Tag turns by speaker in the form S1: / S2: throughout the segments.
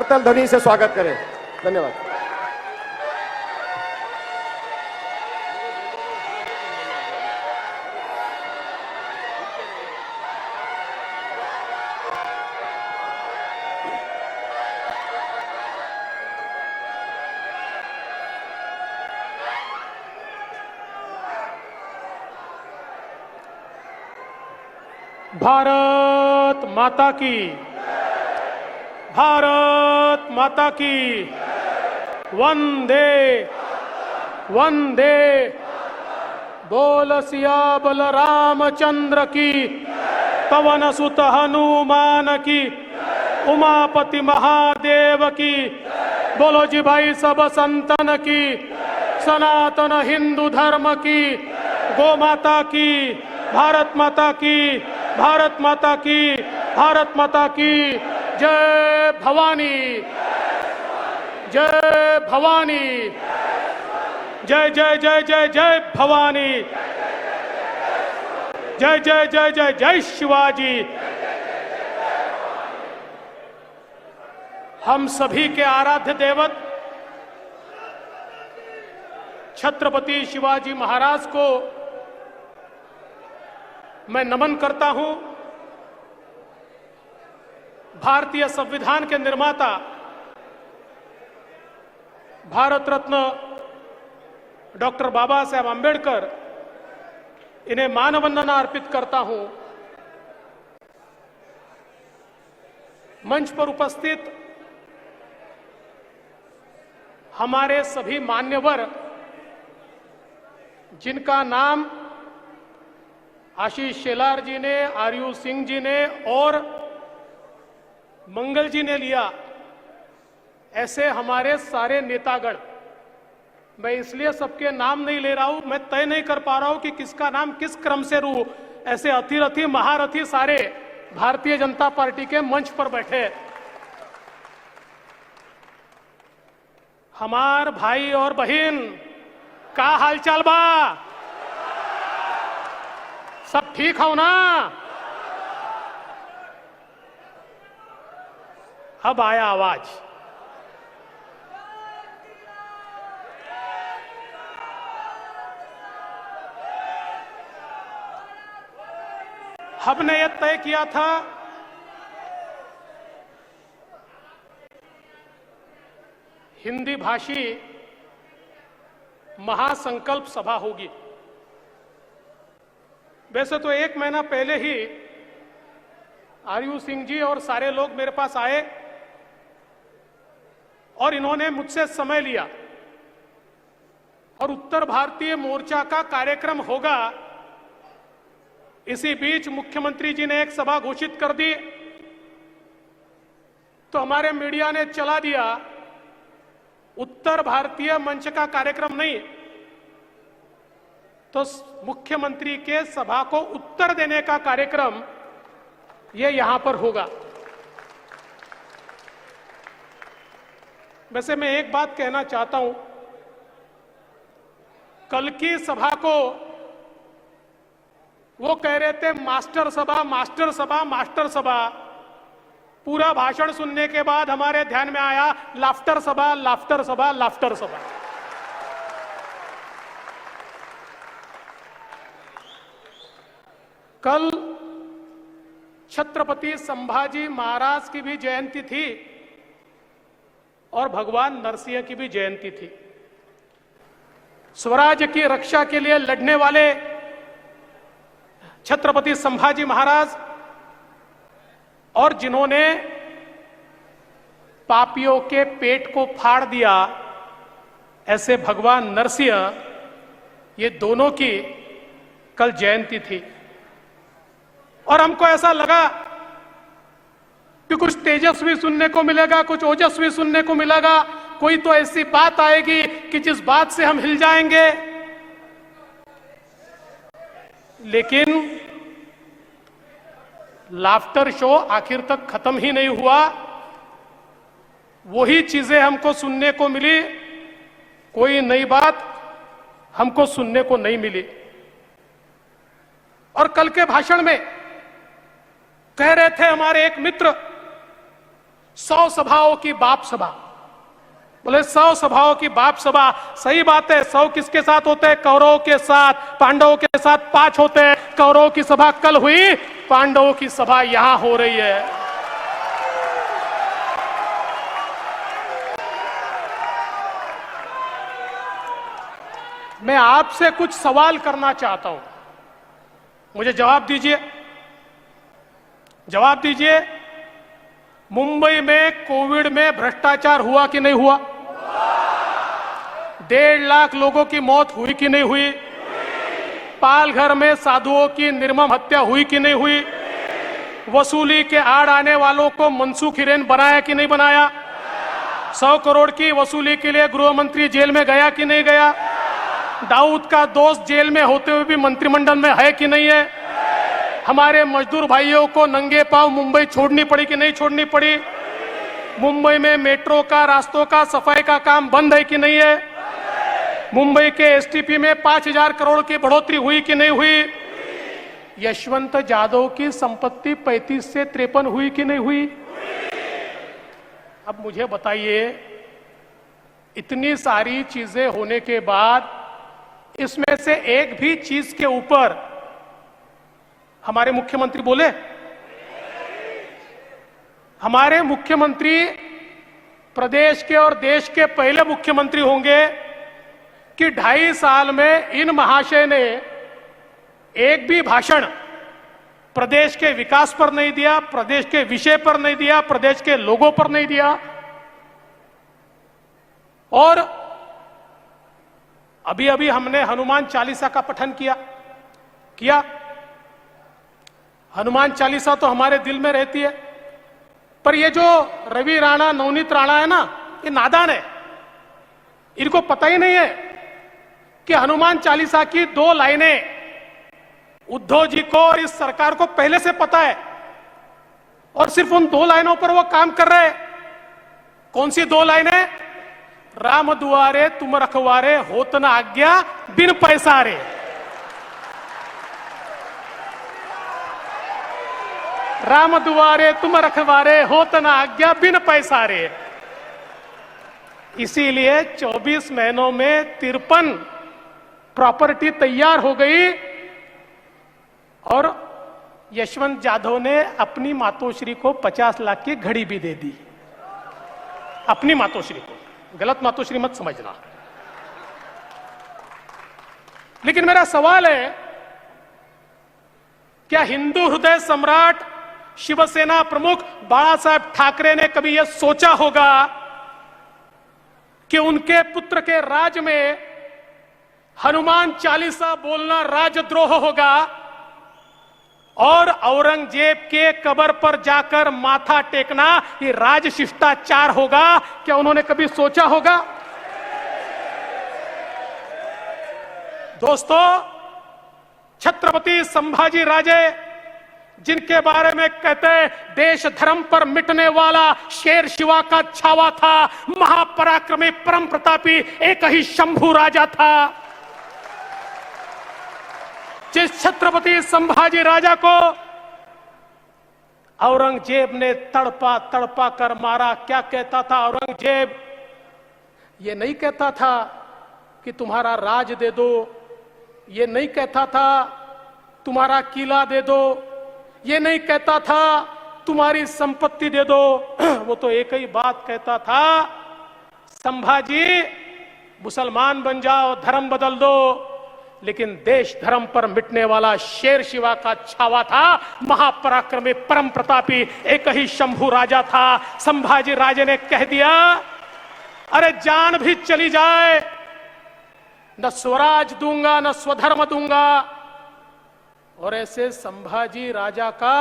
S1: करताल ध्वनि से स्वागत करें। धन्यवाद।
S2: भारत माता की, भारत माता की, वंदे वंदे। बोल सियाबल रामचंद्र की, पवन सुत हनुमान की, उमापति महादेव की। बोलो जी भाई सब संतन की, सनातन हिंदू धर्म की, गौ माता की, भारत माता की, भारत माता की, भारत माता की। जय भवानी, जय भवानी, जय जय जय जय जय भवानी, जय जय जय जय जय शिवाजी। हम सभी के आराध्य देवत छत्रपति शिवाजी महाराज को मैं नमन करता हूं। भारतीय संविधान के निर्माता भारत रत्न डॉक्टर बाबा साहेब आंबेडकर, इन्हें मानवंदना अर्पित करता हूं। मंच पर उपस्थित हमारे सभी मान्यवर, जिनका नाम आशीष शेलार जी ने, आरयू सिंह जी ने और मंगल जी ने लिया, ऐसे हमारे सारे नेतागण। मैं इसलिए सबके नाम नहीं ले रहा हूं, मैं तय नहीं कर पा रहा हूं कि किसका नाम किस क्रम से लूं। ऐसे अतिरथी महारथी सारे भारतीय जनता पार्टी के मंच पर बैठे। हमार भाई और बहन का हालचाल बा? सब ठीक हो ना? अब आया आवाज। हमने यह तय किया था हिंदी भाषी महासंकल्प सभा होगी। वैसे तो 1 महीना पहले ही आरयू सिंह जी और सारे लोग मेरे पास आए और इन्होंने मुझसे समय लिया और उत्तर भारतीय मोर्चा का कार्यक्रम होगा। इसी बीच मुख्यमंत्री जी ने एक सभा घोषित कर दी तो हमारे मीडिया ने चला दिया उत्तर भारतीय मंच का कार्यक्रम नहीं, तो मुख्यमंत्री के सभा को उत्तर देने का कार्यक्रम ये यहां पर होगा। वैसे मैं एक बात कहना चाहता हूं, कल की सभा को वो कह रहे थे मास्टर सभा, मास्टर सभा, मास्टर सभा। पूरा भाषण सुनने के बाद हमारे ध्यान में आया लाफ्टर सभा, लाफ्टर सभा, लाफ्टर सभा। कल छत्रपति संभाजी महाराज की भी जयंती थी और भगवान नरसिंह की भी जयंती थी। स्वराज्य की रक्षा के लिए लड़ने वाले छत्रपति संभाजी महाराज और जिन्होंने पापियों के पेट को फाड़ दिया, ऐसे भगवान नरसिंह, ये दोनों की कल जयंती थी। और हमको ऐसा लगा कि कुछ तेजस्वी सुनने को मिलेगा, कुछ ओजस्वी सुनने को मिलेगा, कोई तो ऐसी बात आएगी कि जिस बात से हम हिल जाएंगे। लेकिन लाफ्टर शो आखिर तक खत्म ही नहीं हुआ। वही चीजें हमको सुनने को मिली, कोई नई बात हमको सुनने को नहीं मिली। और कल के भाषण में कह रहे थे हमारे एक मित्र 100 सभाओं की बाप सभा। बोले 100 सभाओं की बाप सभा, सही बात है। 100 किसके साथ होते हैं? कौरवों के साथ। पांडवों के साथ 5 होते हैं। कौरवों की सभा कल हुई, पांडवों की सभा यहां हो रही है। मैं आपसे कुछ सवाल करना चाहता हूं, मुझे जवाब दीजिए, जवाब दीजिए। मुंबई में कोविड में भ्रष्टाचार हुआ कि नहीं हुआ? 1.5 लाख लोगों की मौत हुई कि नहीं हुई? पालघर में साधुओं की निर्मम हत्या हुई कि नहीं हुई? वसूली के आड़ आने वालों को मनसूख हिरेन बनाया कि नहीं बनाया? 100 करोड़ की वसूली के लिए गृह मंत्री जेल में गया कि नहीं गया? दाऊद का दोस्त जेल में होते हुए भी मंत्रिमंडल में है कि नहीं है? हमारे मजदूर भाइयों को नंगे पांव मुंबई छोड़नी पड़ी कि नहीं छोड़नी पड़ी? मुंबई में मेट्रो का, रास्तों का सफाई का काम बंद है कि नहीं है? मुंबई के एसटीपी में 5000 करोड़ की बढ़ोतरी हुई कि नहीं हुई? यशवंत जाधव की संपत्ति 35 से 53 हुई कि नहीं हुई? अब मुझे बताइए, इतनी सारी चीजें होने के बाद इसमें से एक भी चीज के ऊपर हमारे मुख्यमंत्री बोले? हमारे मुख्यमंत्री प्रदेश के और देश के पहले मुख्यमंत्री होंगे कि 2.5 साल में इन महाशय ने एक भी भाषण प्रदेश के विकास पर नहीं दिया, प्रदेश के विषय पर नहीं दिया, प्रदेश के लोगों पर नहीं दिया। और अभी अभी हमने हनुमान चालीसा का पठन किया। हनुमान चालीसा तो हमारे दिल में रहती है, पर ये जो रवि राणा, नवनीत राणा है ना, ये नादान है। इनको पता ही नहीं है कि हनुमान चालीसा की 2 लाइनें उद्धव जी को और इस सरकार को पहले से पता है, और सिर्फ उन 2 लाइनों पर वो काम कर रहे हैं। कौन सी 2 लाइनें? राम दुआरे तुम रखवारे, होत न आज्ञा बिन पैसारे। राम दुआरे तुम रखवारे, होत न आज्ञा बिन पैसारे। इसीलिए 24 महीनों में 53 प्रॉपर्टी तैयार हो गई, और यशवंत जाधव ने अपनी मातोश्री को 50 लाख की घड़ी भी दे दी। अपनी मातोश्री को, गलत मातोश्री मत समझना। लेकिन मेरा सवाल है, क्या हिंदू हृदय सम्राट शिवसेना प्रमुख बाला साहब ठाकरे ने कभी यह सोचा होगा कि उनके पुत्र के राज में हनुमान चालीसा बोलना राजद्रोह होगा और औरंगजेब के कब्र पर जाकर माथा टेकना ये राज शिष्टाचार होगा? क्या उन्होंने कभी सोचा होगा? दोस्तों, छत्रपति संभाजी राजे, जिनके बारे में कहते हैं देश धर्म पर मिटने वाला शेर शिवा का छावा था, महापराक्रमी परम प्रतापी एक ही शंभू राजा था। जिस छत्रपति संभाजी राजा को औरंगजेब ने तड़पा तड़पा कर मारा, क्या कहता था औरंगजेब? ये नहीं कहता था कि तुम्हारा राज दे दो, ये नहीं कहता था तुम्हारा किला दे दो, ये नहीं कहता था तुम्हारी संपत्ति दे दो। वो तो एक ही बात कहता था, संभाजी मुसलमान बन जाओ, धर्म बदल दो, लेकिन देश धर्म पर मिटने वाला शेर शिवा का छावा था, महापराक्रमी परम प्रतापी एक ही शंभू राजा था। संभाजी राजे ने कह दिया, अरे जान भी चली जाए न स्वराज दूंगा न स्वधर्म दूंगा। और ऐसे संभाजी राजा का,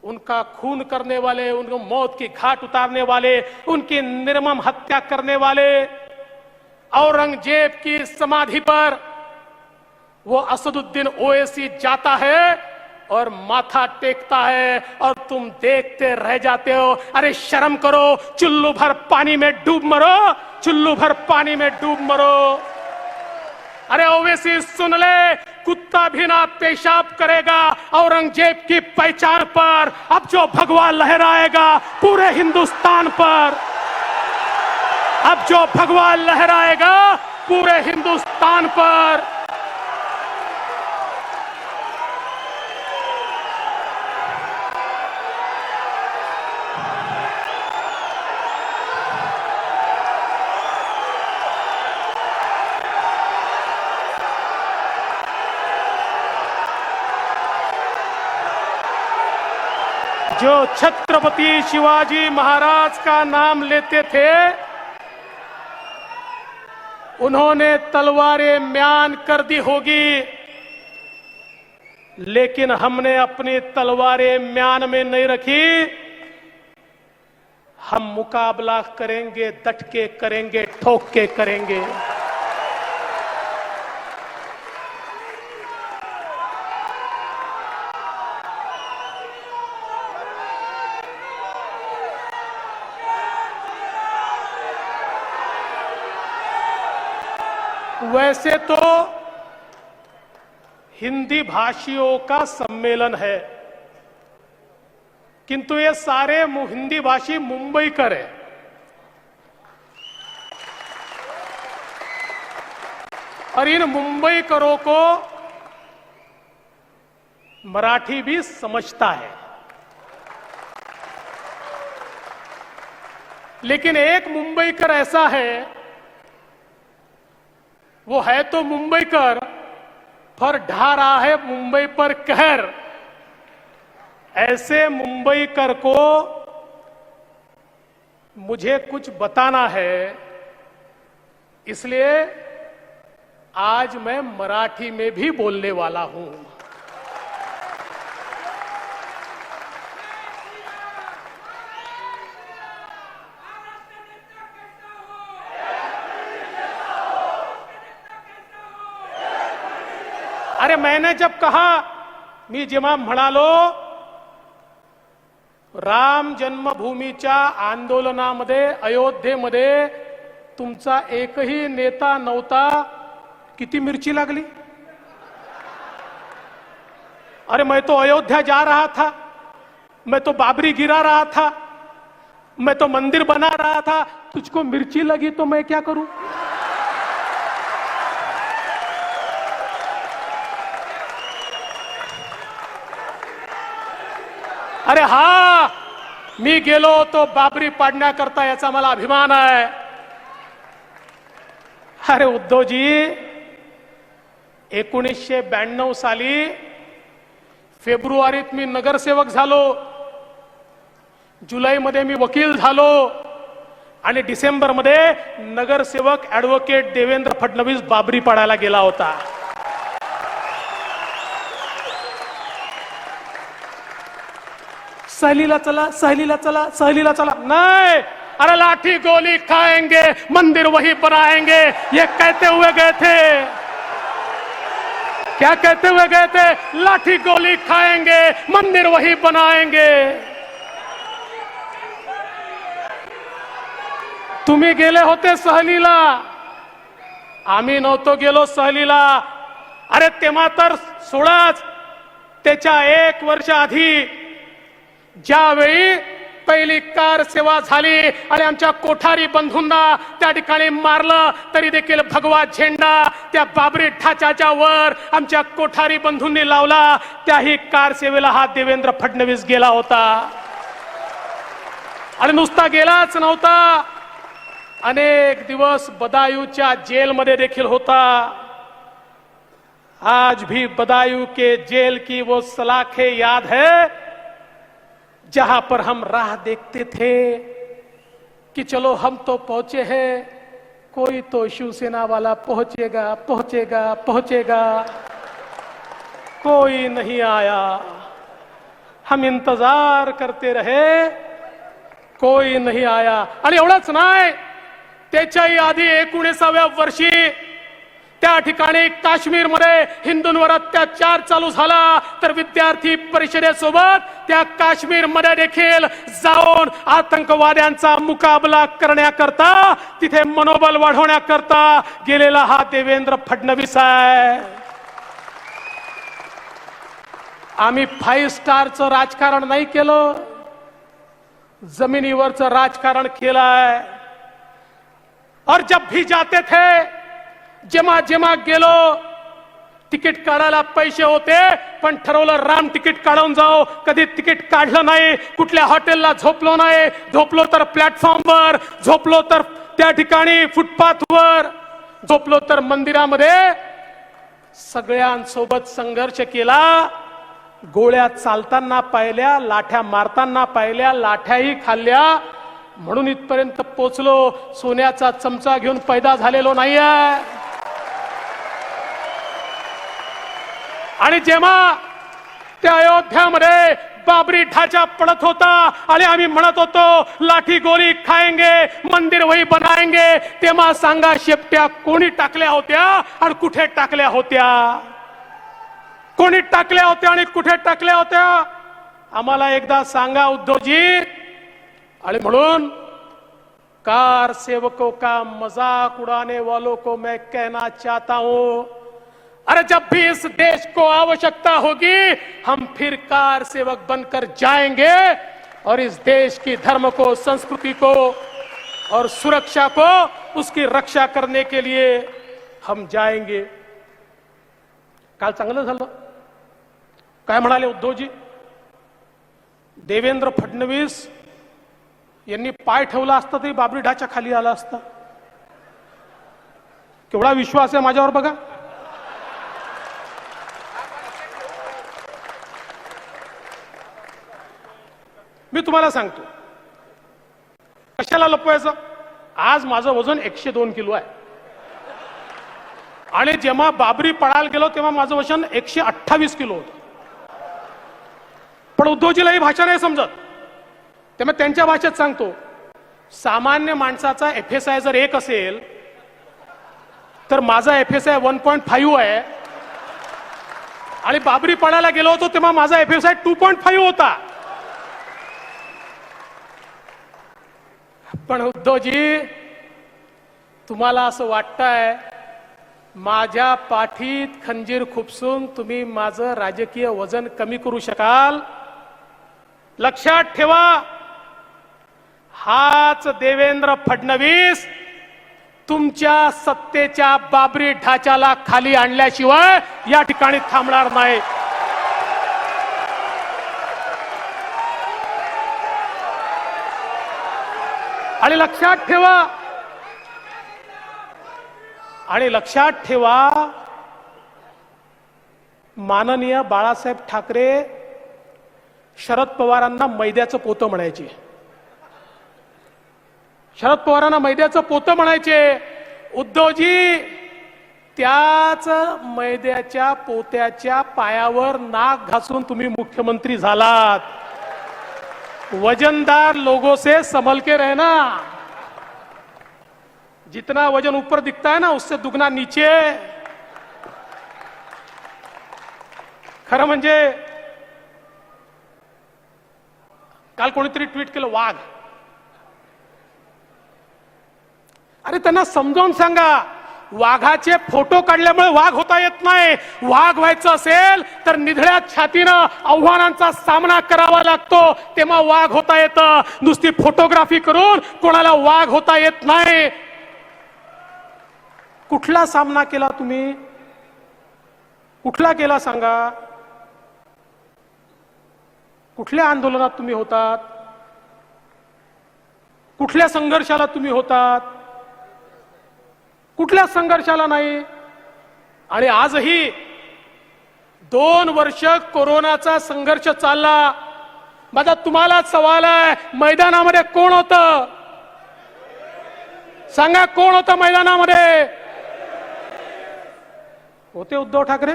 S2: उनका खून करने वाले, उनको मौत की घाट उतारने वाले, उनकी निर्मम हत्या करने वाले औरंगजेब की समाधि पर वो असदुद्दीन ओवैसी जाता है और माथा टेकता है, और तुम देखते रह जाते हो। अरे शर्म करो, चुल्लू भर पानी में डूब मरो, चुल्लू भर पानी में डूब मरो। अरे ओवैसी सुन ले, कुत्ता भी ना पेशाब करेगा औरंगजेब की पहचान पर। अब जो भगवा लहराएगा पूरे हिंदुस्तान पर, अब जो भगवा लहराएगा पूरे हिंदुस्तान पर। जो छत्रपति शिवाजी महाराज का नाम लेते थे, उन्होंने तलवारें म्यान कर दी होगी, लेकिन हमने अपनी तलवारें म्यान में नहीं रखी। हम मुकाबला करेंगे, डट के करेंगे, ठोक के करेंगे। वैसे तो हिंदी भाषियों का सम्मेलन है, किंतु ये सारे हिंदी भाषी मुंबईकर है। और इन मुंबईकरों को मराठी भी समझता है, लेकिन एक मुंबईकर ऐसा है, वो है तो मुंबईकर, पर ढा रहा है मुंबई पर कहर। ऐसे मुंबईकर को मुझे कुछ बताना है, इसलिए आज मैं मराठी में भी बोलने वाला हूं। अरे मैंने जब कहा मी जेव्हा म्हणालो राम जन्मभूमीच्या आंदोलनामध्ये अयोध्येमध्ये तुमचा एकही नेता नव्हता, किती मिर्ची लागली? अरे मैं तो अयोध्या जा रहा था, मैं तो बाबरी गिरा रहा था, मैं तो मंदिर बना रहा था, तुझको मिर्ची लगी तो मैं क्या करूं? अरे हा, मी गेलो तो बाबरी पाडण्याकरता, याचा मला अभिमान आहे। अरे उद्धवजी, 1992 साली फेब्रुवारीत मी नगरसेवक झालो, जुलैमध्ये मी वकील झालो आणि डिसेंबरमध्ये नगरसेवक ॲडव्होकेट देवेंद्र फडणवीस बाबरी पाडायला गेला होता। सहलीला चला, सहलीला चला, सहलीला चला, नहीं। अरे लाठी गोली खाएंगे, मंदिर वही बनाएंगे, ये कहते हुए गए थे। क्या कहते हुए गए थे? लाठी गोली खाएंगे, मंदिर वही बनाएंगे। तुम्ही गेले होते सहलीला, आम्ही नव्हतो गेलो सहलीला। अरे तेव्हा तर सोडाच, त्याच्या 1 वर्ष आधी ज्यावेळी पहिली कार सेवा झाली आणि आमच्या कोठारी बंधूंना त्या ठिकाणी मारलं, तरी देखील भगवा झेंडा त्या बाबरी ढाच्याच्या वर आमच्या कोठारी बंधूंनी लावला। त्याही कार सेवेला हा देवेंद्र फडणवीस गेला होता, आणि नुसता गेलाच नव्हता, अनेक दिवस बदायूंच्या जेलमध्ये देखील होता। आज भी बदायूं के जेल की वो सलाखें याद है, जहां पर हम राह देखते थे कि चलो हम तो पहुंचे हैं, कोई तो शिवसेना वाला पहुंचेगा पहुंचेगा पहुंचेगा, कोई नहीं आया। हम इंतजार करते रहे, कोई नहीं आया। आणि एवढंच नाही, त्याच्याही आधी 19व्या वर्षी त्या ठिकाणी काश्मीरमध्ये हिंदूंवर अत्याचार चालू झाला तर विद्यार्थी परिषदेसोबत त्या काश्मीरमध्ये देखील जाऊन आतंकवाद्यांचा मुकाबला करण्याकरता तिथे मनोबल वाढवण्याकरता गेलेला हा देवेंद्र फडणवीस आहे. आम्ही 5 स्टारचं राजकारण नाही केलं, जमिनीवरचं राजकारण केलंय. और जब भी जाते थे, जेव्हा जेव्हा गेलो, तिकीट काढायला पैसे होते पण ठरवलं राम तिकीट काढून जाऊ. कधी तिकीट काढलं नाही, कुठल्या हॉटेलला झोपलो नाही, झोपलो तर प्लॅटफॉर्मवर, झोपलो तर त्या ठिकाणी फुटपाथवर, झोपलो तर मंदिरामध्ये. सगळ्यांसोबत संघर्ष केला. गोळ्या चालताना पाहिल्या, लाठ्या मारताना पाहिल्या, लाठ्याही खाल्ल्या, म्हणून इथपर्यंत पोचलो. सोन्याचा चमचा घेऊन पैदा झालेलो नाहीये. आणि जेव्हा त्या अयोध्यामध्ये बाबरी ढाचा पडत होता आणि आम्ही म्हणत होतो लाठी गोली खाएंगे, मंदिर वही बनाएंगे, तेव्हा सांगा शेपट्या कोणी टाकल्या होत्या आणि कुठे टाकल्या होत्या? कोणी टाकल्या होत्या आणि कुठे टाकल्या होत्या? आम्हाला एकदा सांगा उद्धवजी. आणि म्हणून कार सेवकों का मजाक उड़ाने वालों को मैं कहना चाहता हूं, अरे जब भी इस देश को आवश्यकता होगी हम फिर कार सेवक बनकर जाएंगे और इस देश की धर्म को, संस्कृति को और सुरक्षा को, उसकी रक्षा करने के लिए हम जाएंगे. काल चांगलं झालं. काय म्हणाले उद्धवजी? देवेंद्र फडणवीस यांनी पाय ठेवला असता तरी बाबरी ढाच्या खाली आला असता. केवढा विश्वास आहे माझ्यावर बघा. मी तुम्हाला सांगतो कशाला लपवायचं. आज माझं वजन 102 किलो आहे आणि जेव्हा बाबरी पडायला गेलो तेव्हा माझं वजन 128 किलो होतं. पण उद्धवजीला ही भाषा नाही समजत, त्यामुळे त्यांच्या भाषेत सांगतो. सामान्य माणसाचा FSI जर 1 असेल तर माझा FSI 1.5 आहे आणि बाबरी पडायला गेलो होतो तेव्हा माझा FSI 2.5 होता. पण उद्धवजी तुम्हाला असं वाटतंय माझ्या पाठीत खंजीर खुपसून तुम्ही माझं राजकीय वजन कमी करू शकाल? लक्षात ठेवा, हाच देवेंद्र फडणवीस तुमच्या सत्तेच्या बाबरी ढाच्याला खाली आणल्याशिवाय या ठिकाणी थांबणार नाही. आणि लक्षात ठेवा, माननीय बाळासाहेब ठाकरे शरद पवारांना मैद्याचं पोतं म्हणायचे. शरद पवारांना मैद्याचं पोतं म्हणायचे. उद्धवजी त्याच मैद्याच्या पोत्याच्या पायावर नाक घासून तुम्ही मुख्यमंत्री झालात. वजनदार लोगों से संभल के रहना. जितना वजन ऊपर दिखता है ना उससे दुगना नीचे. खरं म्हणजे काल कोणीतरी ट्वीट केलं वाघ. अरे त्यांना समजावून सांगा, वाघाचे फोटो काढल्यामुळे वाघ होता येत नाही. वाघ व्हायचं असेल तर निधड्या छातीनं आव्हानांचा सामना करावा लागतो, तेव्हा वाघ होता येतं. नुसती फोटोग्राफी करून कोणाला वाघ होता येत नाही. कुठला सामना केला तुम्ही? कुठला केला सांगा? कुठल्या आंदोलनात तुम्ही होतात? कुठल्या संघर्षाला तुम्ही होतात? कुठल्या संघर्षाला नाही. आणि आजही 2 वर्ष कोरोनाचा संघर्ष चालला. माझा तुम्हाला सवाल आहे, मैदानामध्ये कोण होतं? सांगा, कोण होतं मैदानामध्ये? होते उद्धव ठाकरे?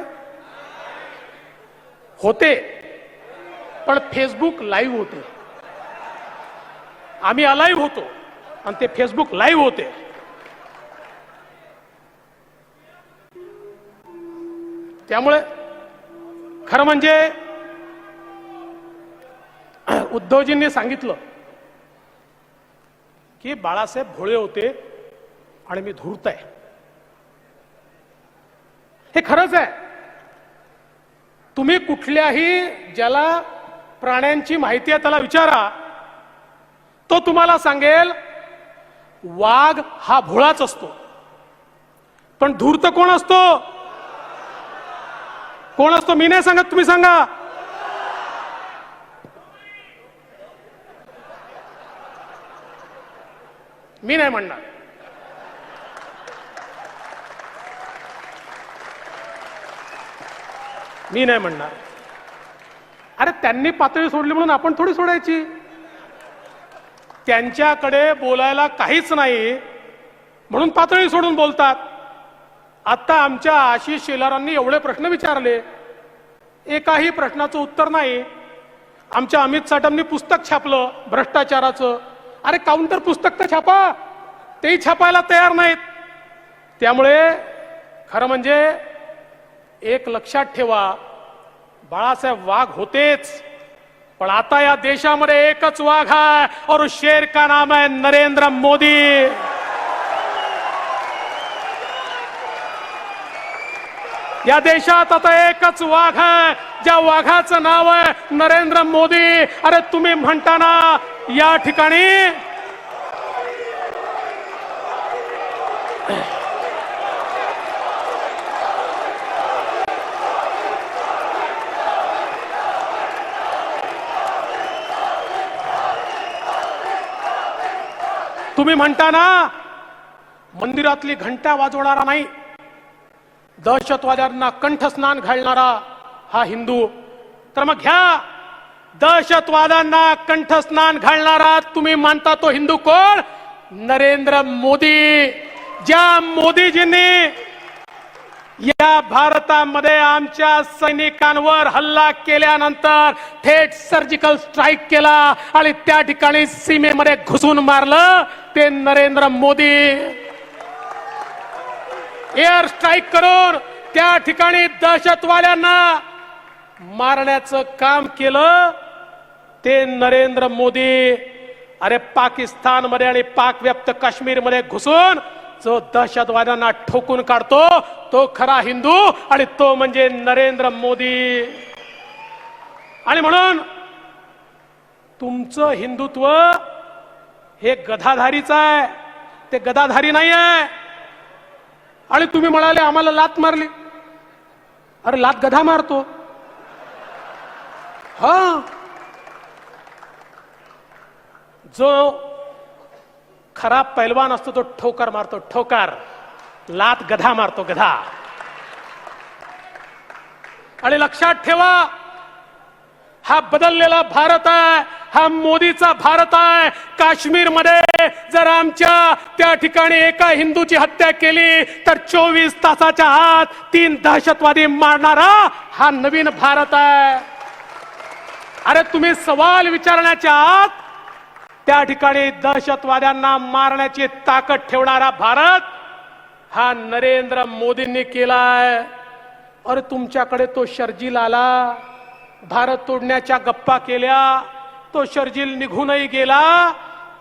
S2: होते, पण फेसबुक लाईव्ह होते. आम्ही अलाईव्ह होतो आणि ते फेसबुक लाईव्ह होते. त्यामुळे खरं म्हणजे उद्धवजींनी सांगितलं की बाळासाहेब भोळे होते आणि मी धूर्त आहे. हे खरंच आहे. तुम्ही कुठल्याही ज्याला प्राण्यांची माहिती आहे त्याला विचारा, तो तुम्हाला सांगेल वाघ हा भोळाच असतो. पण धूर्त कोण असतो? कोण असतो? मी नाही सांगत, तुम्ही सांगा. मी नाही म्हणणार. मी नाही म्हणणार. अरे त्यांनी पातळी सोडली म्हणून आपण थोडी सोडायची. त्यांच्याकडे बोलायला काहीच नाही म्हणून पातळी सोडून बोलतात. आता आमच्या आशिष शेलारांनी एवढे प्रश्न विचारले, एकाही प्रश्नाचं उत्तर नाही. आमच्या अमित साटमनी पुस्तक छापलं भ्रष्टाचाराचं. अरे काउंटर पुस्तक तर छापा, तेही छापायला तयार नाहीत. त्यामुळे खरं म्हणजे एक लक्षात ठेवा, बाळासाहेब वाघ होतेच, पण आता या देशामध्ये एकच वाघ आहे और उस शेर का नाम है नरेंद्र मोदी. या देशात आता एकच वाघ आहे, ज्या वाघाचं नाव आहे नरेंद्र मोदी. अरे तुम्ही म्हणताना या ठिकाणी तुम्ही म्हणता ना मंदिरातली घंटा वाजवणारा नाही, दहशतवाद्यांना कंठस्नान घालणारा हा हिंदू. तर मग घ्या, दहशतवाद्यांना कंठस्नान घालणारा तुम्ही मानता तो हिंदू कोण? नरेंद्र मोदी. ज्या मोदीजींनी या भारतामध्ये आमच्या सैनिकांवर हल्ला केल्यानंतर थेट सर्जिकल स्ट्राईक केला आणि त्या ठिकाणी सीमेमध्ये घुसून मारलं, ते नरेंद्र मोदी. एअर स्ट्राईक करून त्या ठिकाणी दहशतवाद्यांना मारण्याचं काम केलं, ते नरेंद्र मोदी. अरे पाकिस्तानमध्ये आणि पाक व्याप्त काश्मीरमध्ये घुसून जो दहशतवाद्यांना ठोकून काढतो तो खरा हिंदू, आणि तो म्हणजे नरेंद्र मोदी. आणि म्हणून तुमचं हिंदुत्व हे गधाधारीचं आहे, ते गदाधारी नाही आहे. आणि तुम्ही म्हणाले आम्हाला लात मारली. अरे लात गधा मारतो. हा, जो खरा पैलवान असतो तो ठोकर मारतो, ठोकर. लात गधा मारतो, गधा. आणि लक्षात ठेवा, हा बदललेला भारत आहे, हा मोदीचा भारत आहे. काश्मीरमध्ये जर आमच्या त्या ठिकाणी एका हिंदूची हत्या केली तर 24 तासाच्या आत 3 दहशतवादी मारणारा हा नवीन भारत आहे. अरे तुम्ही सवाल विचारण्याच्या आत त्या ठिकाणी दहशतवाद्यांना मारण्याची ताकद ठेवणारा भारत हा नरेंद्र मोदींनी केलाय. अरे तुमच्याकडे तो शर्जील आला, भारत तोडण्याच्या गप्पा केल्या, तो शर्जील निघूनही गेला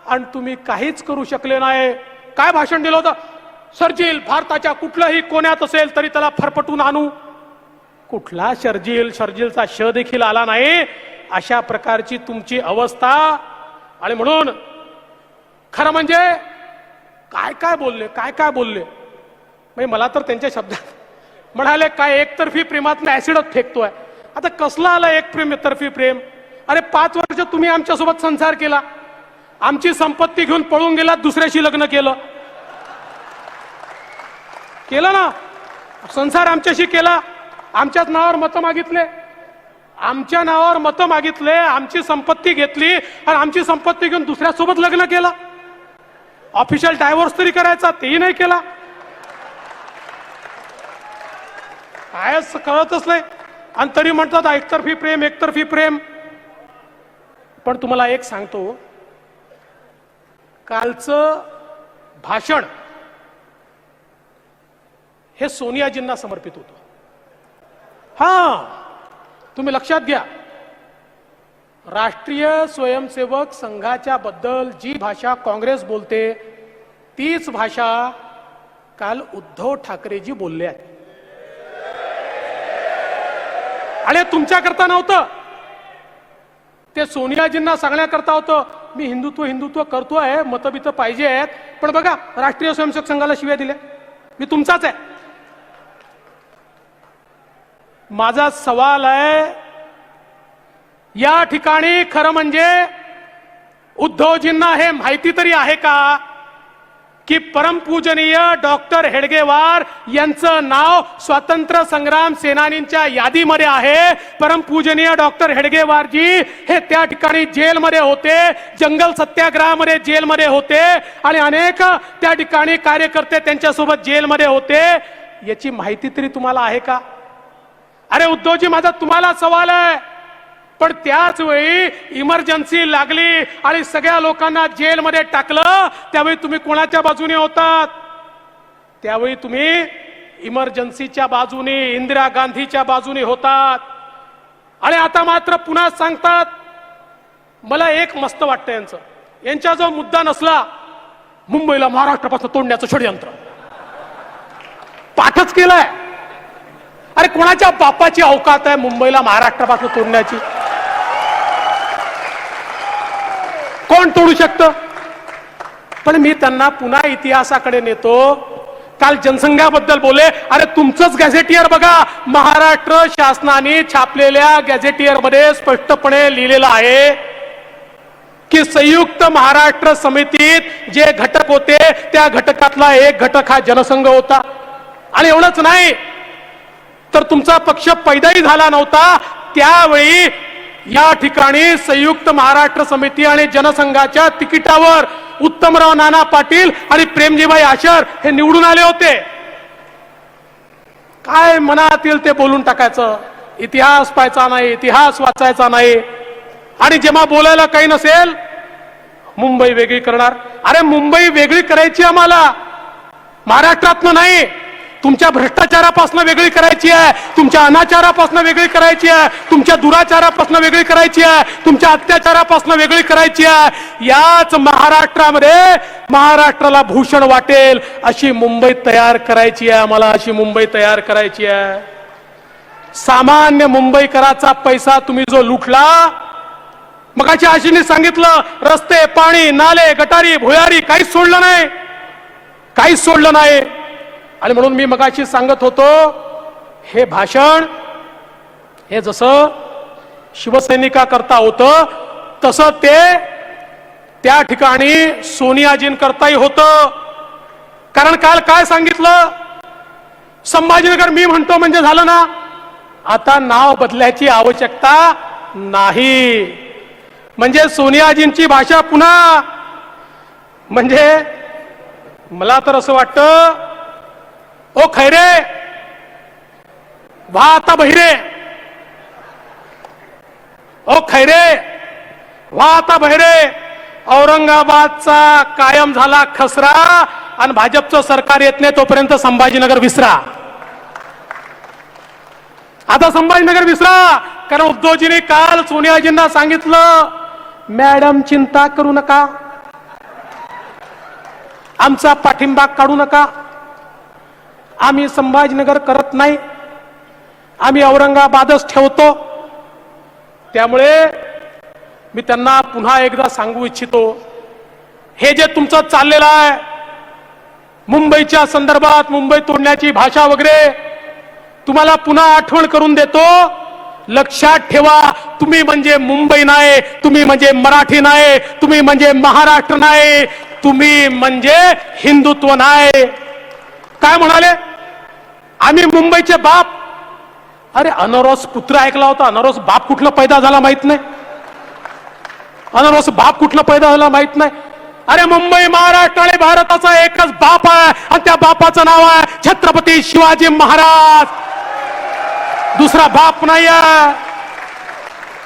S2: आणि तुम्ही काहीच करू शकले नाही. काय भाषण दिलं होतं? शर्जील भारताच्या कुठल्याही कोण्यात असेल तरी त्याला फरफटून आणू. कुठला शर्जील? शर्जीलचा श देखील आला नाही. अशा प्रकारची तुमची अवस्था. आणि म्हणून खरं म्हणजे काय काय बोलले, काय काय बोलले. म्हणजे मला तर त्यांच्या शब्दात म्हणाले काय एकतर्फी प्रेमात मी ऍसिडच फेकतोय. आता कसला आला एकतर्फी प्रेम? अरे 5 वर्ष तुम्ही आमच्यासोबत संसार केला, आमची संपत्ती घेऊन पळून गेला, दुसऱ्याशी लग्न केलं ना. संसार आमच्याशी केला, आमच्याच नावावर मतं मागितले, आमच्या नावावर मतं मागितले, आमची संपत्ती घेतली आणि आमची संपत्ती घेऊन दुसऱ्यासोबत लग्न केलं. ऑफिशियल डायव्होर्स तरी करायचा, तेही नाही केला. काय कळतच नाही. आणि तरी म्हणतात एकतर्फी प्रेम, एकतर्फी प्रेम. पण तुम्हाला एक सांगतो, कालचं भाषण हे सोनियाजींना समर्पित होतं. हा, तुम्ही लक्षात घ्या, राष्ट्रीय स्वयंसेवक संघाच्या बद्दल जी भाषा काँग्रेस बोलते तीच भाषा काल उद्धव ठाकरेजी बोलले आहेत. आणि तुमच्याकरता नव्हतं, ते सोनियाजींना सांगण्याकरता होतं. मी हिंदुत्व हिंदुत्व करतोय, मतभेद पाहिजे आहेत, पण बघा राष्ट्रीय स्वयंसेवक संघाला शिव्या दिल्या. मी तुमचाच आहे. माझा सवाल आहे, या ठिकाणी खरं म्हणजे उद्धवजींना हे माहिती तरी आहे का की परमपूजनीय डॉक्टर हेडगेवार यांचं नाव स्वातंत्र्य संग्राम सेनानींच्या यादीमध्ये आहे. परमपूजनीय डॉक्टर हेडगेवारजी हे त्या ठिकाणी जेलमध्ये होते, जंगल सत्याग्रहामध्ये जेलमध्ये होते आणि अनेक त्या ठिकाणी कार्यकर्ते त्यांच्यासोबत जेलमध्ये होते. याची माहिती तरी तुम्हाला आहे का? अरे उद्धवजी, माझा तुम्हाला सवाल आहे, पण त्याच वेळी इमर्जन्सी लागली आणि सगळ्या लोकांना जेलमध्ये टाकलं, त्यावेळी तुम्ही कोणाच्या बाजूने होतात? त्यावेळी तुम्ही इमर्जन्सीच्या बाजूने, इंदिरा गांधीच्या बाजूने होतात. आणि आता मात्र पुन्हा सांगतात. मला एक मस्त वाटतं यांचा जो मुद्दा नसला, मुंबईला महाराष्ट्रापासून तोडण्याचं षडयंत्र पाठच केलंय. अरे कोणाच्या बापाची अवकात आहे मुंबईला महाराष्ट्रापासून तोडण्याची? कोण तोडू शकतं? पण मी त्यांना पुन्हा इतिहासाकडे नेतो. काल जनसंघाबद्दल बोले. अरे तुमचंच गॅझेटियर बघा, महाराष्ट्र शासनाने छापलेल्या गॅझेटियर मध्ये स्पष्टपणे लिहिलेलं आहे की संयुक्त महाराष्ट्र समितीत जे घटक होते त्या घटकातला एक घटक हा जनसंघ होता. आणि एवढंच नाही तर तुमचा पक्ष पैदाही झाला नव्हता त्यावेळी या ठिकाणी संयुक्त महाराष्ट्र समिती आणि जनसंघाच्या तिकिटावर उत्तमराव नाना पाटील आणि प्रेमजीभाई आशर हे निवडून आले होते. काय मनात येईल ते बोलून टाकायचं, इतिहास पाहायचा नाही, इतिहास वाचायचा नाही. आणि जेव्हा बोलायला काही नसेल, मुंबई वेगळी करणार. अरे मुंबई वेगळी करायची आम्हाला, महाराष्ट्रातनं नाही. तुमच्या भ्रष्टाचारापासून वेगळी करायची आहे, तुमच्या अनाचारापासून वेगळी करायची आहे, तुमच्या दुराचारापासून वेगळी करायची आहे, तुमच्या अत्याचारापासून वेगळी करायची आहे. याच महाराष्ट्रामध्ये महाराष्ट्राला भूषण वाटेल अशी मुंबई तयार करायची आहे आम्हाला, अशी मुंबई तयार करायची आहे. सामान्य मुंबईकराचा पैसा तुम्ही जो लुटला, मगाशी आशीने सांगितलं, रस्ते, पाणी, नाले, गटारी, भुयारी काहीच सोडलं नाही, काहीच सोडलं नाही. आणि म्हणून मी मगाशी सांगत होतो, हे भाषण हे जसं शिवसैनिकाकरता होतं तसं ते त्या ठिकाणी सोनियाजींकरताही होतं. कारण काल काय सांगितलं, संभाजीनगर मी म्हणतो म्हणजे झालं ना, आता नाव बदलायची आवश्यकता नाही. म्हणजे सोनियाजींची भाषा पुन्हा, म्हणजे मला तर असं वाटतं, ओ खैरे व्हा आता बहिरे, ओ खैरे व्हा आता बहिरे. औरंगाबादचा कायम झाला खसरा आणि भाजपचं सरकार येत नाही तोपर्यंत संभाजीनगर विसरा. आता संभाजीनगर विसरा. कारण उद्धवजींनी काल सोनियाजींना सांगितलं, मॅडम चिंता करू नका, आमचा पाठिंबा काढू नका, आम्ही संभाजीनगर करत नाही, आम्ही औरंगाबादच ठेवतो. त्यामुळे मी त्यांना पुन्हा एकदा सांगू इच्छितो, हे जे तुमचं चाललेलं आहे मुंबईच्या संदर्भात, मुंबई तोडण्याची भाषा वगैरे, तुम्हाला पुन्हा आठवण करून देतो. लक्षात ठेवा, तुम्ही म्हणजे मुंबई नाही, तुम्ही म्हणजे मराठी नाही, तुम्ही म्हणजे महाराष्ट्र नाही, तुम्ही म्हणजे हिंदुत्व नाही. काय म्हणाले, आम्ही मुंबईचे बाप. अरे अनरोस पुत्र ऐकला होता, अनरोस बाप कुठला पैदा झाला माहित नाही, अनरोस बाप कुठला पैदा झाला माहित नाही. अरे मुंबई महाराष्ट्र आणि भारताचा एकच बाप आहे आणि त्या बापाचं नाव आहे छत्रपती शिवाजी महाराज, दुसरा बाप नाही आहे.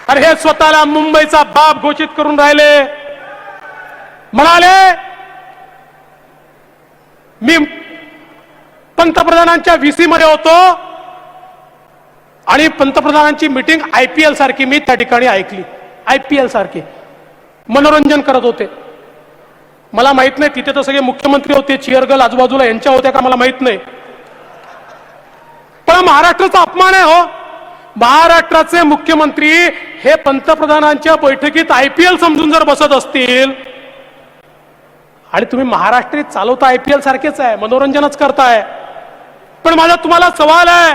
S2: अरे हे स्वतःला मुंबईचा बाप घोषित करून राहिले. म्हणाले मी पंतप्रधानांच्या व्हीसी मध्ये होतो आणि पंतप्रधानांची मीटिंग IPL सारखी मी त्या ठिकाणी ऐकली. IPL सारखी मनोरंजन करत होते. मला माहित नाही तिथे तर सगळे मुख्यमंत्री होते, चिअरगर्ल आजूबाजूला यांच्या होत्या का मला माहित नाही. पण महाराष्ट्राचा अपमान आहे हो. महाराष्ट्राचे मुख्यमंत्री हे पंतप्रधानांच्या बैठकीत IPL समजून जर बसत असतील आणि तुम्ही महाराष्ट्रीत चालवता IPL सारखेच आहे, मनोरंजनच करताय. पण माझा तुम्हाला सवाल आहे,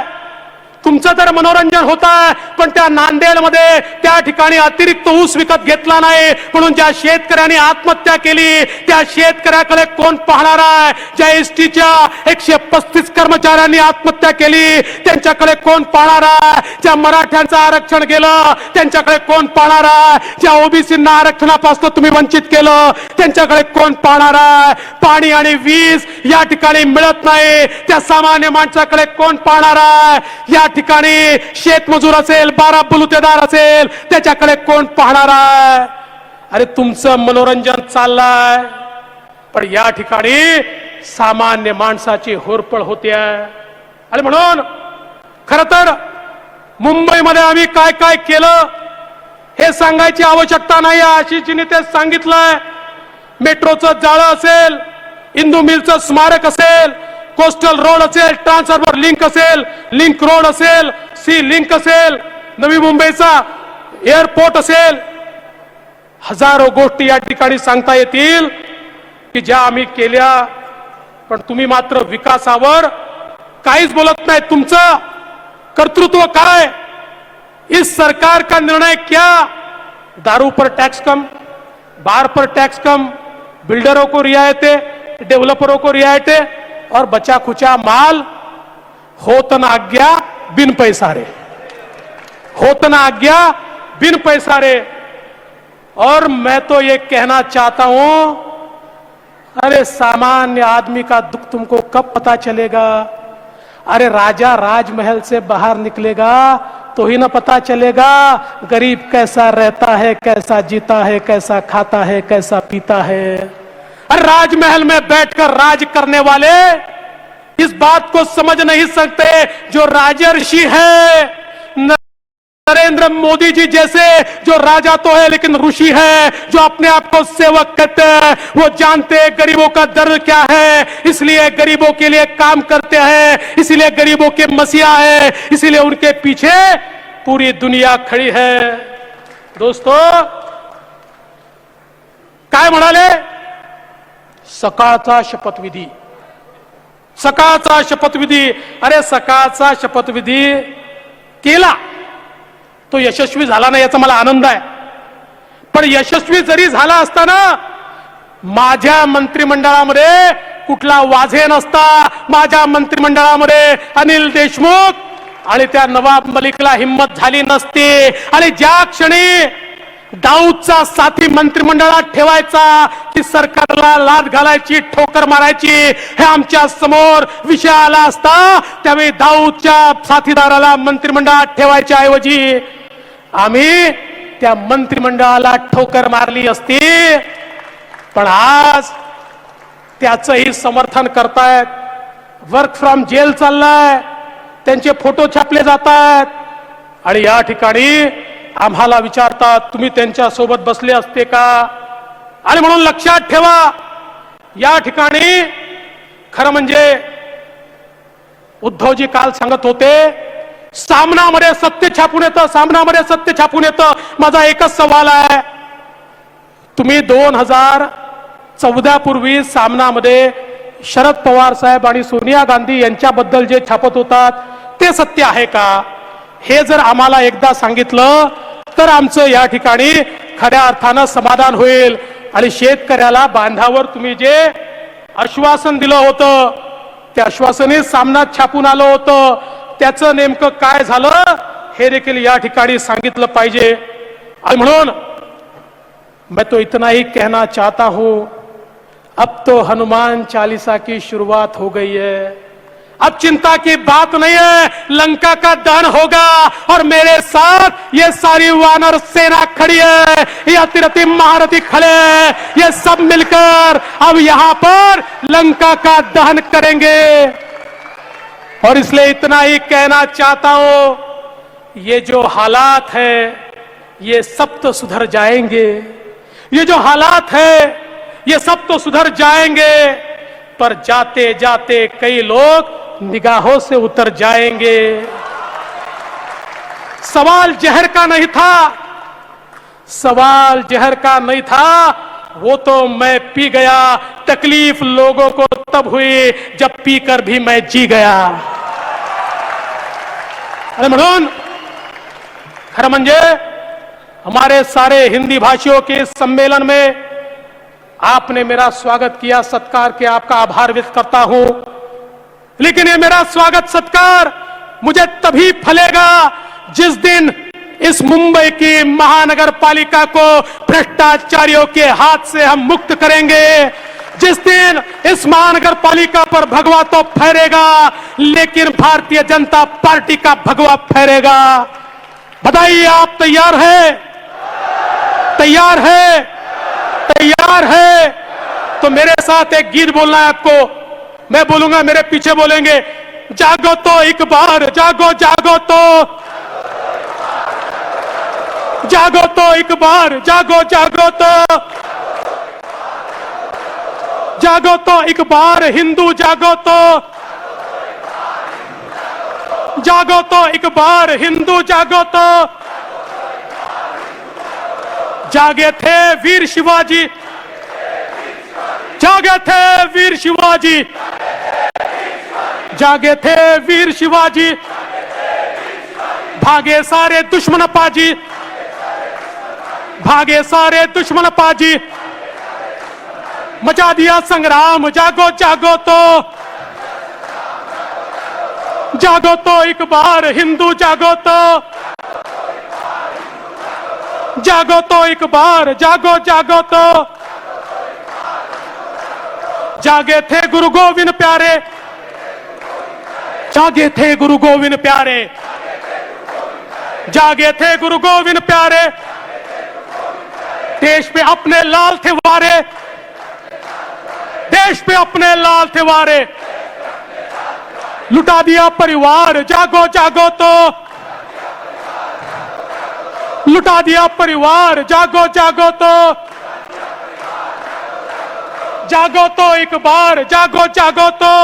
S2: तुमचं तर मनोरंजन होत आहे, पण त्या नांदेडमध्ये त्या ठिकाणी अतिरिक्त ऊस विकत घेतला नाही म्हणून ज्या शेतकऱ्यांनी आत्महत्या केली त्या शेतकऱ्याकडे कोण पाहणार आहे? ज्या एसटीच्या 135 कर्मचाऱ्यांनी आत्महत्या केली त्यांच्याकडे कोण पाहणार आहे? ज्या मराठ्यांचं आरक्षण गेलं त्यांच्याकडे कोण पाहणार आहे? ज्या ओबीसींना आरक्षणापासून तुम्ही वंचित केलं त्यांच्याकडे कोण पाहणार आहे? पाणी आणि वीज या ठिकाणी मिळत नाही त्या सामान्य माणसाकडे कोण पाहणार आहे? या ठिकाणी शेतमजूर असेल, बारा बलुतेदार असेल त्याच्याकडे कोण पाहणार आहे? अरे तुमचं मनोरंजन चाललंय, पण या ठिकाणी सामान्य माणसाची होरपळ होते. आणि म्हणून खर तर मुंबईमध्ये आम्ही काय काय केलं हे सांगायची आवश्यकता नाही. आशिषजींनी ते सांगितलंय. मेट्रोचं जाळं असेल, इंदू मिलचं स्मारक असेल, कोस्टल रोड असेल, ट्रान्सफॉर्मर लिंक असेल, लिंक रोड असेल, सी लिंक असेल, नवी मुंबईचा एअरपोर्ट असेल, हजारो गोष्टी या ठिकाणी सांगता येतील की ज्या आम्ही केल्या. पण तुम्ही मात्र विकासावर काहीच बोलत नाही. तुमचं कर्तृत्व काय? इस सरकार का निर्णय क्या? दारू पर टैक्स कम, बार पर टैक्स कम, बिल्डरों को रियायतें, डेवलपरों को रियायतें और बचा खुचा माल. होत ना आज्ञा बिन पैसा रे, होत ना आज्ञा बिन पैसा रे. और मैं तो ये कहना चाहता हूं, अरे सामान्य आदमी का दुख तुमको कब पता चलेगा? अरे राजा राजमहल से बाहर निकलेगा तो ही ना पता चलेगा गरीब कैसा रहता है, कैसा जीता है, कैसा खाता है, कैसा पीता है. अरे राजमहल में बैठकर राज करने वाले इस बात को समझ नहीं सकते जो राजर्षि है. नरेंद्र मोदी जी जैसे जो राजा तो है लेकिन ऋषि है, जो अपने आप को सेवक कहते हैं, वो जानते हैं गरीबों का दर्द क्या है, इसलिए गरीबों के लिए काम करते हैं, इसलिए गरीबों के मसीहा है, इसलिए उनके पीछे पूरी दुनिया खड़ी है. दोस्तों काय म्हणाले? सकाळचा शपथविधी, सकाळचा शपथविधी. अरे सकाळचा शपथविधी केला तो यशस्वी झाला नाही याचा मला आनंद आहे. पण यशस्वी जरी झाला असताना माझ्या मंत्रिमंडळामध्ये कुठला वाझे नसता. माझ्या मंत्रिमंडळामध्ये अनिल देशमुख आणि त्या नवाब मलिकला हिम्मत झाली नसती. आणि ज्या क्षणी दाऊदचा साथी मंत्रिमंडळात ठेवायचा की सरकारला लाद घालायची, ठोकर मारायची हे आमच्या समोर विषय आला असता, त्यावेळी दाऊदच्या साथीदाराला मंत्रिमंडळात ठेवायच्या ऐवजी आम्ही त्या मंत्रिमंडळाला ठोकर मारली असती. पण आज त्याचंही समर्थन करतायत. वर्क फ्रॉम जेल चाललाय, त्यांचे फोटो छापले जात आहेत आणि या ठिकाणी आम्हाला विचारतात तुम्ही त्यांच्या सोबत बसले असते का? आणि म्हणून लक्षात ठेवा, या ठिकाणी खरं म्हणजे उद्धवजी काल सांगत होते सामनामध्ये सत्य छापून येतं, सामनामध्ये सत्य छापून येतं. माझा एकच सवाल आहे, तुम्ही 2014 पूर्वी सामनामध्ये शरद पवार साहेब आणि सोनिया गांधी यांच्याबद्दल जे छापत होतात ते सत्य आहे का? हे जर आम्हाला एकदा सांगितलं तर आमचं या ठिकाणी खऱ्या अर्थानं समाधान होईल. आणि शेतकऱ्याला बांधावर तुम्ही जे आश्वासन दिलं होतं त्या आश्वासने सामनात छापून आलं होतं, त्याचं नेमकं काय झालं हे देखील या ठिकाणी सांगितलं पाहिजे. आणि म्हणून मैं तो इतना ही कहना चाहता हूं, अब तो हनुमान चालीसा की शुरुआत हो गई है. अब चिंता की बात नहीं है, लंका का दहन होगा और मेरे साथ ये सारी वानर सेना खड़ी है, ये अतिरथी महारथी खड़े हैं, ये सब मिलकर अब यहां पर लंका का दहन करेंगे. और इसलिए इतना ही कहना चाहता हूं, ये जो हालात है ये सब तो सुधर जाएंगे, ये जो हालात है ये सब तो सुधर जाएंगे, पर जाते जाते कई लोग निगाहों से उतर जाएंगे। सवाल जहर का नहीं था, सवाल जहर का नहीं था, वो तो मैं पी गया। तकलीफ लोगों को तब हुई जब पीकर भी मैं जी गया। अरे म्हणून खरं म्हणजे हमारे सारे हिंदी भाषियों के इस सम्मेलन में आपने मेरा स्वागत किया, सत्कार किया, आपका आभार व्यक्त करता हूं। लेकिन ये मेरा स्वागत सत्कार मुझे तभी फलेगा जिस दिन इस मुंबई की महानगर पालिका को भ्रष्टाचारियों के हाथ से हम मुक्त करेंगे। जिस दिन इस महानगर पालिका पर भगवा तो फहरेगा, लेकिन भारतीय जनता पार्टी का भगवा फहरेगा। बताइए, आप तैयार है? तैयार है? तैयार है? तो मेरे साथ एक गीत बोलना है आपको। मैं बोलूंगा, मेरे पीछे बोलेंगे, जागो तो एक बार, जागो जागो तो, जागो तो एक बार, जागो जागो तो, जागो तो एक बार हिंदू, जागो तो, जागो तो एक बार हिंदू, जागो तो। जागे थे वीर शिवाजी, जागे थे वीर शिवाजी, जागे थे वीर शिवाजी, भागे सारे दुश्मन पाजी, भागे सारे दुश्मन पाजी, मचा दिया संग्राम, जागो जागो तो, जागो तो एक बार हिंदू, जागो तो, जागो तो एक बार, जागो जागो तो। जागे थे गुरु गोविंद प्यारे, जागे थे गुरु गोविंद प्यारे, जागे थे गुरु गोविंद प्यारे, देश पे अपने लाल थे वारे, देश पे अपने लाल थे वारे, लुटा दिया परिवार, जागो जागो तो, लुटा दिया परिवार, जागो जागो तो, जागो तो एक बार, जागो जागो तो,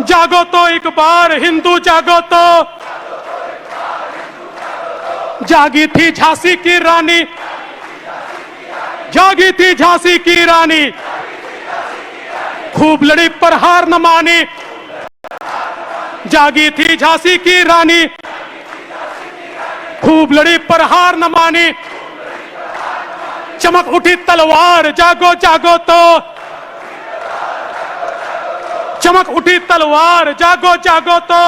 S2: जागो तो एक बार हिंदू, जागो तो। जागी थी झांसी की रानी, जागी थी झांसी की रानी, खूब लड़ी पर हार न मानी, जागी थी झांसी की रानी, खूब लड़ी पर हार न मानी, चमक उठी तलवार, जागो जागो तो, चमक उठी तलवार, जागो जागो तो,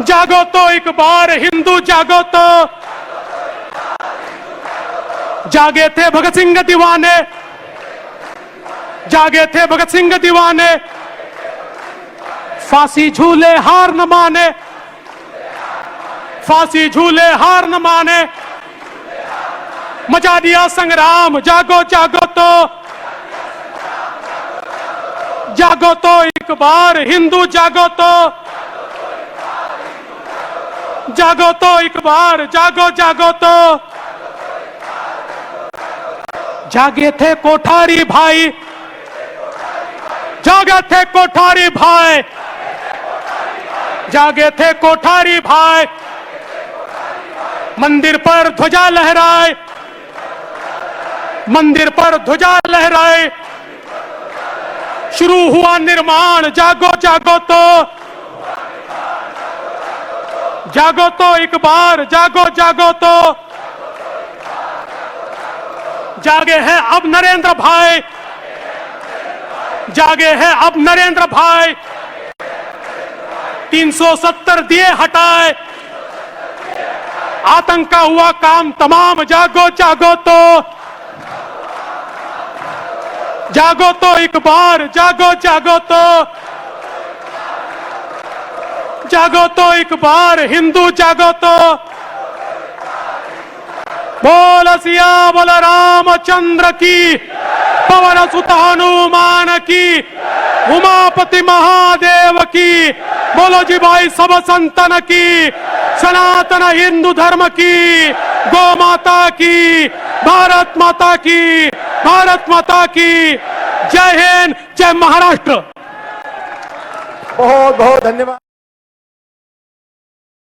S2: जागो तो एक बार हिंदू, जागो तो। जागे थे भगत सिंह दीवाने, जागे थे भगत सिंह दीवाने, फांसी झूले हार न माने, फांसी झूले हार न माने, मचा दिया संग्राम, जागो जागो तो, जागो तो एक बार हिंदू, जागो तो, जागो तो एक बार, जागो जागो तो। जागे थे कोठारी भाई, जागे थे कोठारी भाई, जागे थे कोठारी भाई, मंदिर पर ध्वजा लहराए, मंदिर पर ध्वजा लहराए, शुरू हुआ निर्माण, जागो जागो तो, जागो तो एक बार, जागो जागो तो। जागे हैं अब नरेंद्र भाई, जागे हैं अब नरेंद्र भाई, 370 दिए हटाए, आतंक का हुआ काम तमाम, जागो जागो तो, जागो तो एक बार, जागो जागो तो, जागो तो एक बार हिंदू, जागो तो। बोल सिया बोल रामचंद्र की, पवन सुत हनुमान की। उमापति महादेव की। बोलो जी भाई सब संतन की, सनातन हिंदू धर्म की, गौ माता की, भारत माता की, भारत माता की। जय हिंद, जय महाराष्ट्र।
S1: बहुत बहुत धन्यवाद।